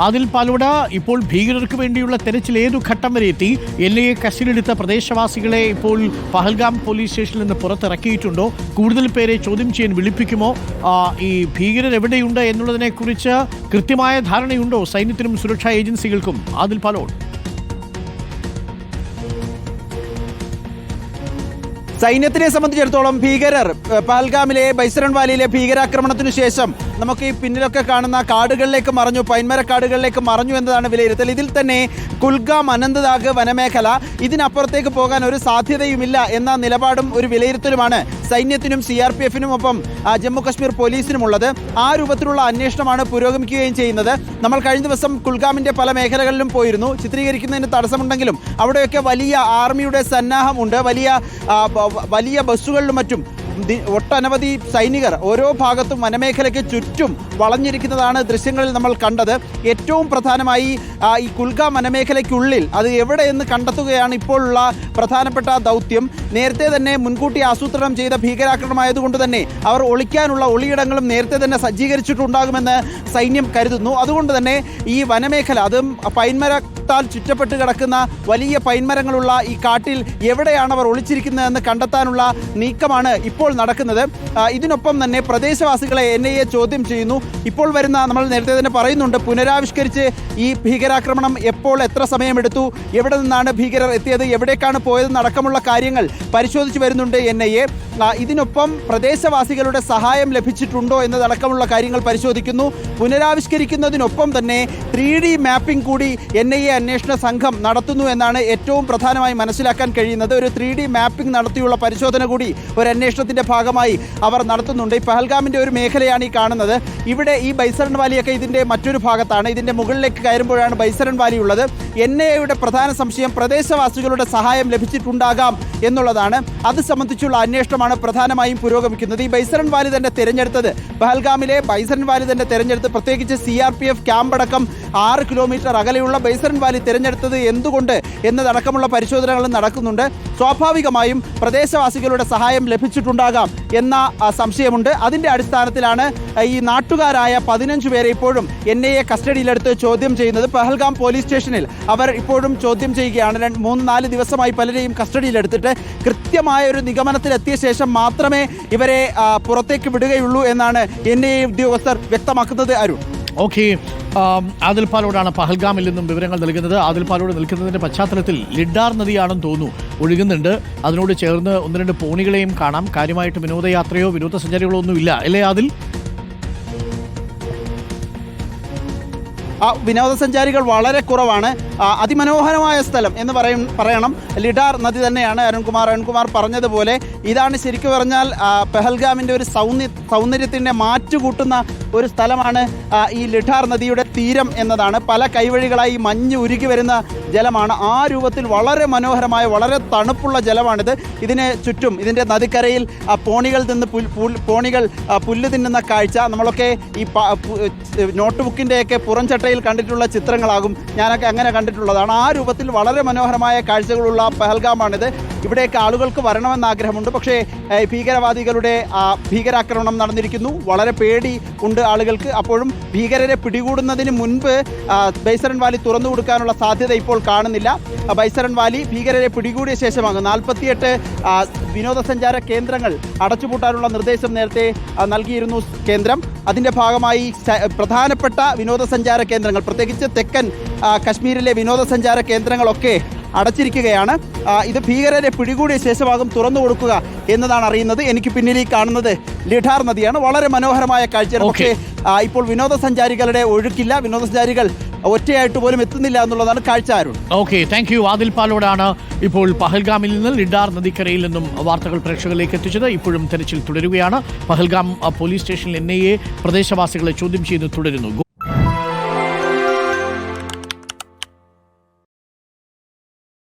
ആദിൽ പാലോട്, ഇപ്പോൾ ഭീകരർക്ക് വേണ്ടിയുള്ള തെരച്ചിൽ ഏതു ഘട്ടം വരെ എത്തി? NIA കസ്റ്റഡിയിലെടുത്ത പ്രദേശവാസികളെ ഇപ്പോൾ പഹൽഗാം പോലീസ് സ്റ്റേഷനിൽ നിന്ന് പുറത്തിറക്കിയിട്ടുണ്ടോ? കൂടുതൽ പേരെ ചോദ്യം ചെയ്യാൻ വിളിപ്പിക്കുമോ? ഈ ഭീകരർ എവിടെയുണ്ട് എന്നുള്ളതിനെക്കുറിച്ച് കൃത്യമായ ധാരണയുണ്ടോ സൈന്യത്തിനും സുരക്ഷാ ഏജൻസികൾക്കും? ആദിൽ പാലോട്, സൈന്യത്തിനെ സംബന്ധിച്ചിടത്തോളം ഭീകരർ പഹൽഗാമിലെ ബൈസരൺ വാലിയിലെ ഭീകരാക്രമണത്തിനു ശേഷം നമുക്ക് ഈ പിന്നിലൊക്കെ കാണുന്ന കാടുകളിലേക്ക് മറഞ്ഞു, പൈൻമരക്കാടുകളിലേക്ക് മറഞ്ഞു എന്നതാണ് വിലയിരുത്തൽ. ഇതിൽ തന്നെ കുൽഗാം അനന്തനാഗ് വനമേഖല, ഇതിനപ്പുറത്തേക്ക് പോകാൻ ഒരു സാധ്യതയുമില്ല എന്ന നിലപാടും ഒരു വിലയിരുത്തലുമാണ് സൈന്യത്തിനും CRPF-നും ഒപ്പം ജമ്മു കശ്മീർ പോലീസിനുമുള്ളത്. ആ രൂപത്തിലുള്ള അന്വേഷണമാണ് പുരോഗമിക്കുകയും ചെയ്യുന്നത്. നമ്മൾ കഴിഞ്ഞ ദിവസം കുൽഗാമിൻ്റെ പല മേഖലകളിലും പോയിരുന്നു. ചിത്രീകരിക്കുന്നതിന് തടസ്സമുണ്ടെങ്കിലും അവിടെയൊക്കെ വലിയ ആർമിയുടെ സന്നാഹമുണ്ട്. വലിയ ബസ്സുകളിലും മറ്റും ഒട്ടനവധി സൈനികർ ഓരോ ഭാഗത്തും വനമേഖലയ്ക്ക് ചുറ്റും വളഞ്ഞിരിക്കുന്നതാണ് ദൃശ്യങ്ങളിൽ നമ്മൾ കണ്ടത്. ഏറ്റവും പ്രധാനമായി ഈ കുൽഗാം വനമേഖലയ്ക്കുള്ളിൽ അത് എവിടെയെന്ന് കണ്ടെത്തുകയാണ് ഇപ്പോഴുള്ള പ്രധാനപ്പെട്ട ദൗത്യം. നേരത്തെ തന്നെ മുൻകൂട്ടി ആസൂത്രണം ചെയ്ത ഭീകരാക്രമണമായതുകൊണ്ട് തന്നെ അവർ ഒളിക്കാനുള്ള ഒളിയിടങ്ങളും നേരത്തെ തന്നെ സജ്ജീകരിച്ചിട്ടുണ്ടാകുമെന്ന് സൈന്യം കരുതുന്നു. അതുകൊണ്ട് തന്നെ ഈ വനമേഖല, അതും പൈൻമരത്താൽ ചുറ്റപ്പെട്ട് കിടക്കുന്ന വലിയ പൈൻമരങ്ങളുള്ള ഈ കാട്ടിൽ എവിടെയാണ് അവർ ഒളിച്ചിരിക്കുന്നതെന്ന് കണ്ടെത്താനുള്ള നീക്കമാണ് ഇപ്പോൾ നടക്കുന്നത്. ഇതിനൊപ്പം തന്നെ പ്രദേശവാസികളെ NIA ചോദ്യം ചെയ്യുന്നു. ഇപ്പോൾ വരുന്ന, നമ്മൾ നേരത്തെ തന്നെ പറയുന്നുണ്ട്, പുനരാവിഷ്കരിച്ച് ഈ ഭീകരാക്രമണം എപ്പോൾ എത്ര സമയമെടുത്തു, എവിടെ നിന്നാണ് ഭീകരർ എത്തിയത്, എവിടേക്കാണ് പോയതെന്നടക്കമുള്ള കാര്യങ്ങൾ പരിശോധിച്ച് വരുന്നുണ്ട് NIA. ഇതിനൊപ്പം പ്രദേശവാസികളുടെ സഹായം ലഭിച്ചിട്ടുണ്ടോ എന്നതടക്കമുള്ള കാര്യങ്ങൾ പരിശോധിക്കുന്നു. പുനരാവിഷ്കരിക്കുന്നതിനൊപ്പം തന്നെ 3D മാപ്പിംഗ് കൂടി NIA അന്വേഷണ സംഘം നടത്തുന്നു എന്നാണ് ഏറ്റവും പ്രധാനമായി മനസ്സിലാക്കാൻ കഴിയുന്നത്. ഒരു 3D മാപ്പിംഗ് നടത്തിയുള്ള പരിശോധന കൂടി ഒരു അന്വേഷണത്തിൻ്റെ ഭാഗമായി അവർ നടത്തുന്നുണ്ട്. ഈ പഹൽഗാമിൻ്റെ ഒരു മേഖലയാണ് ഈ കാണുന്നത്. ഇവിടെ ഈ ബൈസരൺ വാലിയൊക്കെ ഇതിൻ്റെ മറ്റൊരു ഭാഗത്താണ്. ഇതിൻ്റെ മുകളിലേക്ക് കയറുമ്പോഴാണ് ബൈസരൺ വാലി ഉള്ളത്. NIAയുടെ പ്രധാന സംശയം പ്രദേശവാസികളുടെ സഹായം ലഭിച്ചിട്ടുണ്ടാകാം എന്നുള്ളതാണ്. അത് സംബന്ധിച്ചുള്ള അന്വേഷണമാണ് പ്രധാനമായും പുരോഗമിക്കുന്നത്. ഈ ബൈസരൺ വാലി തന്നെ തിരഞ്ഞെടുത്തത്, പഹൽഗാമിലെ ബൈസരൺ വാലി തന്നെ തിരഞ്ഞെടുത്ത്, പ്രത്യേകിച്ച് CRPF ക്യാമ്പടക്കം 6 കിലോമീറ്റർ അകലെയുള്ള ബൈസരൺ വാലി തിരഞ്ഞെടുത്തത് എന്തുകൊണ്ട് എന്നതടക്കമുള്ള പരിശോധനകൾ നടക്കുന്നുണ്ട്. സ്വാഭാവികമായും പ്രദേശവാസികളുടെ സഹായം ലഭിച്ചിട്ടുണ്ടാകാം എന്ന സംശയമുണ്ട്. അതിൻ്റെ അടിസ്ഥാനത്തിലാണ് ഈ നാട്ടുകാരായ 15 പേരെ ഇപ്പോഴും NIA കസ്റ്റഡിയിലെടുത്ത് ചോദ്യം ചെയ്യുന്നത്. പഹൽഗാം പോലീസ് സ്റ്റേഷനിൽ അവർ ഇപ്പോഴും ചോദ്യം ചെയ്യുകയാണ്. 3-4 ദിവസമായി പലരെയും കസ്റ്റഡിയിലെടുത്തിട്ട് കൃത്യമായ ഒരു നിഗമനത്തിലെത്തിയ ശേഷം മാത്രമേ ഇവരെ പുറത്തേക്ക് വിടുകയുള്ളൂ എന്നാണ് NIA ഉദ്യോഗസ്ഥർ വ്യക്തമാക്കുന്നത്. അരുൺ, ഓക്കെ, ആദിൽ പാലോടാണ് പഹൽഗാമിൽ നിന്നും വിവരങ്ങൾ നൽകുന്നത്. ആദിൽ പാലോട് നിൽക്കുന്നതിൻ്റെ പശ്ചാത്തലത്തിൽ ലിഡാർ നദിയാണെന്ന് തോന്നുന്നു ഒഴുകുന്നുണ്ട്. അതിനോട് ചേർന്ന് 1-2 പോണികളെയും കാണാം. കാര്യമായിട്ട് വിനോദയാത്രയോ വിനോദസഞ്ചാരികളോ ഒന്നുമില്ല, അല്ലേ ആദിൽ? വിനോദസഞ്ചാരികൾ വളരെ കുറവാണ്. അതിമനോഹരമായ സ്ഥലം എന്ന് പറയണം ലിഡാർ നദി തന്നെയാണ്. അരുൺകുമാർ പറഞ്ഞതുപോലെ ഇതാണ് ശരിക്കും പറഞ്ഞാൽ പഹൽഗാമിൻ്റെ ഒരു സൗന്ദര്യത്തിൻ്റെ മാറ്റുകൂട്ടുന്ന ഒരു സ്ഥലമാണ് ഈ ലിഡാർ നദിയുടെ തീരം എന്നതാണ്. പല കൈവഴികളായി മഞ്ഞ് ഉരുകി വരുന്ന ജലമാണ്. ആ രൂപത്തിൽ വളരെ മനോഹരമായ, വളരെ തണുപ്പുള്ള ജലമാണിത്. ഇതിന് ചുറ്റും ഇതിൻ്റെ നദിക്കരയിൽ പോണികൾ പുല്ല് തിന്നുന്ന കാഴ്ച നമ്മളൊക്കെ ഈ നോട്ട് ബുക്കിൻ്റെയൊക്കെ പുറംചട്ടയിൽ കണ്ടിട്ടുള്ള ചിത്രങ്ങളാകും ഞാനൊക്കെ അങ്ങനെ കണ്ടിട്ടുള്ളതാണ്. ആ രൂപത്തിൽ വളരെ മനോഹരമായ കാഴ്ചകളുള്ള പഹൽഗാമാണിത്. ഇവിടേക്ക് ആളുകൾക്ക് വരണമെന്ന് ആഗ്രഹമുണ്ട്. പക്ഷേ ഭീകരവാദികളുടെ ഭീകരാക്രമണം നടന്നിരിക്കുന്നു. വളരെ പേടി ഉണ്ട് ആളുകൾക്ക്. അപ്പോഴും ഭീകരരെ പിടികൂടുന്നതിന് മുൻപ് ബൈസരൺ വാലി തുറന്നു കൊടുക്കാനുള്ള സാധ്യത ഇപ്പോൾ കാണുന്നില്ല. ബൈസരൺ വാലി ഭീകരരെ പിടികൂടിയ ശേഷമാണ് 48 വിനോദസഞ്ചാര കേന്ദ്രങ്ങൾ അടച്ചുപൂട്ടാനുള്ള നിർദ്ദേശം നേരത്തെ നൽകിയിരുന്നു കേന്ദ്രം. അതിൻ്റെ ഭാഗമായി പ്രധാനപ്പെട്ട വിനോദസഞ്ചാര കേന്ദ്രങ്ങൾ, പ്രത്യേകിച്ച് തെക്കൻ കശ്മീരിലെ വിനോദസഞ്ചാര കേന്ദ്രങ്ങളൊക്കെ അടച്ചിരിക്കുകയാണ്. ഇത് ഭീകരരെ പിടികൂടിയ ശേഷമാകും തുറന്നു കൊടുക്കുക എന്നതാണ് അറിയുന്നത്. എനിക്ക് പിന്നിൽ ഈ കാണുന്നത് ലിഡാർ നദിയാണ്. വളരെ മനോഹരമായ കാഴ്ചയാണ്. പക്ഷേ ഇപ്പോൾ വിനോദസഞ്ചാരികളുടെ ഒഴുക്കില്ല. വിനോദസഞ്ചാരികൾ ഒറ്റയായിട്ട് പോലും എത്തുന്നില്ല എന്നുള്ളതാണ് കാഴ്ച. Arun, okay, thank you. Adil പാലോടാണ് ഇപ്പോൾ പഹൽഗാമിൽ നിന്ന് ലിഡാർ നദിക്കരയിൽ നിന്നും വാർത്തകൾ പ്രേക്ഷകരിലേക്ക് എത്തിച്ചത്. ഇപ്പോഴും തെരച്ചിൽ തുടരുകയാണ്. പഹൽഗാം പോലീസ് സ്റ്റേഷനിൽ NIA പ്രദേശവാസികളെ ചോദ്യം ചെയ്യുന്നത് തുടരുന്നു.